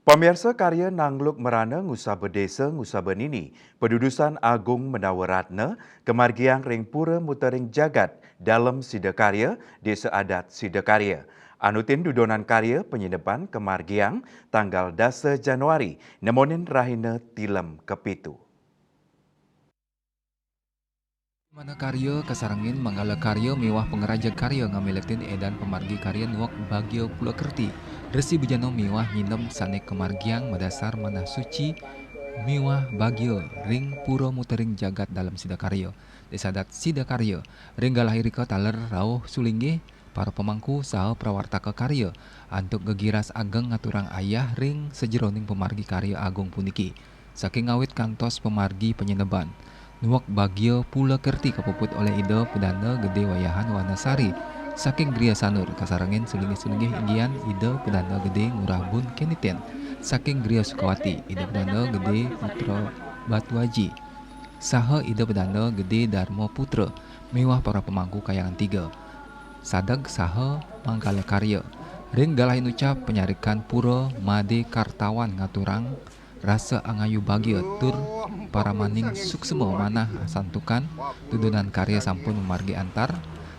Pemirsa karya Nangluk Merana Ngusaba Desa Ngusaba Nini, Pedudusan Agung Menawaratna, Kemargiang Ring Pura Mutering Jagat dalam Sida Karya, Desa Adat Sida Karya. Anutin dudonan karya penyedepan Kemargiang tanggal 10 Januari, nemonin rahina tilem kepitu. Mana karya kasarangin manggala karya mewah pengeraja karya ngamiletin edan pemargi karya nuak bagio pula kerti. Resi bejano mewah nyinem sanek kemargiang madasar manah suci mewah bagio ring puro mutering jagat dalam sida karya. Desadat sida karya ring galahirika taler rauh sulingge para pemangku saha prawartaka karya antuk gegiras ageng ngaturang ayah ring sejeroning pemargi karya agung puniki. Saking awit kantos pemargi penyeneban. Nuak bagio pula kerti kepuput oleh ide pedana gede wayahan Wanasari. Saking Gria Sanur kasarangin sulingih-sulingih inggian ide pedana gede ngurah bun keniten. Saking Gria Sukawati ide pedana gede putra Batuaji. Saha ide pedana gede Darmo Putra mewah para pemangku kayangan tiga. Sadag saha mangkala karya. Ring galahin ucap penyarikan pura Made Kartawan ngaturang rasa angayu bagia tur para maning suksemo manah santukan tudunan karya sampun memargi antar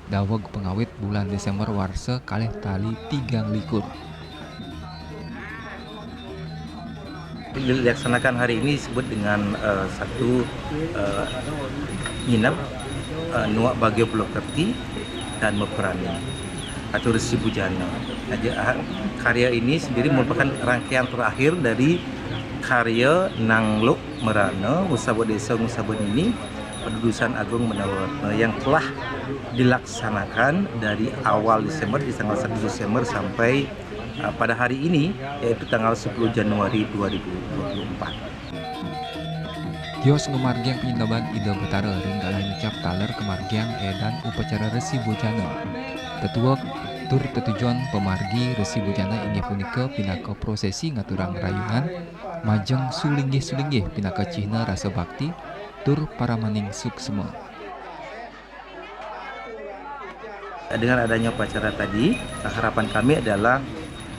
daweg pengawit bulan Desember warsa kalih tali 3 likur. Dilaksanakan hari ini disebut dengan satu nginap nuak bagio pulau kerti dan meperani atau Resi Bujana. Karya ini sendiri merupakan rangkaian terakhir dari karya Nangluk Merana Ngusaba Desa Ngusaba Nini, Pedudusan Agung Menawaratna yang telah dilaksanakan dari awal Desember di tanggal 1 Desember sampai pada hari ini yaitu tanggal 10 Januari 2024. Kios ngemargiang penyedaban ide betara ring galah ucap taler kemargiang edan upacara Resi Bujana. Tetua tur tetujuan pemargi Resi Bujana inggih punika pinaka prosesi ngaturang rayunan majeng sulinggih-sulinggih pinaka cihna rasa bakti tur para maning suksema. Dengan adanya upacara tadi, harapan kami adalah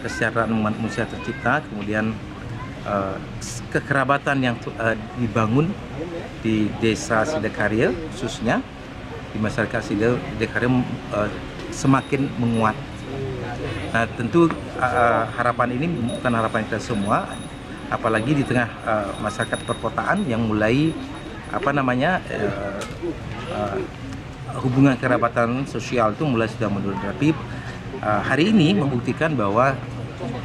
kesejahteraan umat manusia tercipta, kemudian kekerabatan yang dibangun di desa Sida Karya khususnya di masyarakat Sida Karya semakin menguat. Nah, tentu harapan ini bukan harapan kita semua, apalagi di tengah masyarakat perkotaan yang mulai hubungan kerabatan sosial itu mulai sudah menurun. Tapi hari ini membuktikan bahwa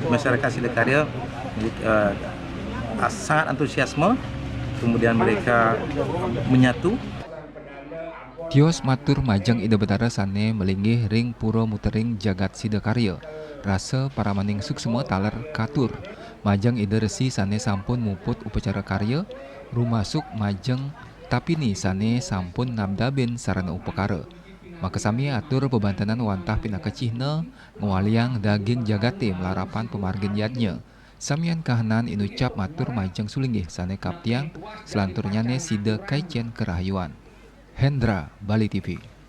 masyarakat Sida Karya sangat antusiasme, kemudian mereka menyatu. Kios matur majeng ide betara sane melinggih ring pura mutering jagat Sida Karya. Rasa para maning suksema taler katur. Majeng ide resi sane sampun muput upacara karya, rumasuk majeng tapi ni sane sampun nabdaben sarana upakara. Maka sami atur bebantanan wantah pinaka cihna ngwaliang daging jagate melarapan pemargin yadnya. Samian kahanan inucap matur majeng sulinggih sane kaptiang selanturnya ne Sida Kaicen Kerahayuan. Hendra, Bali TV.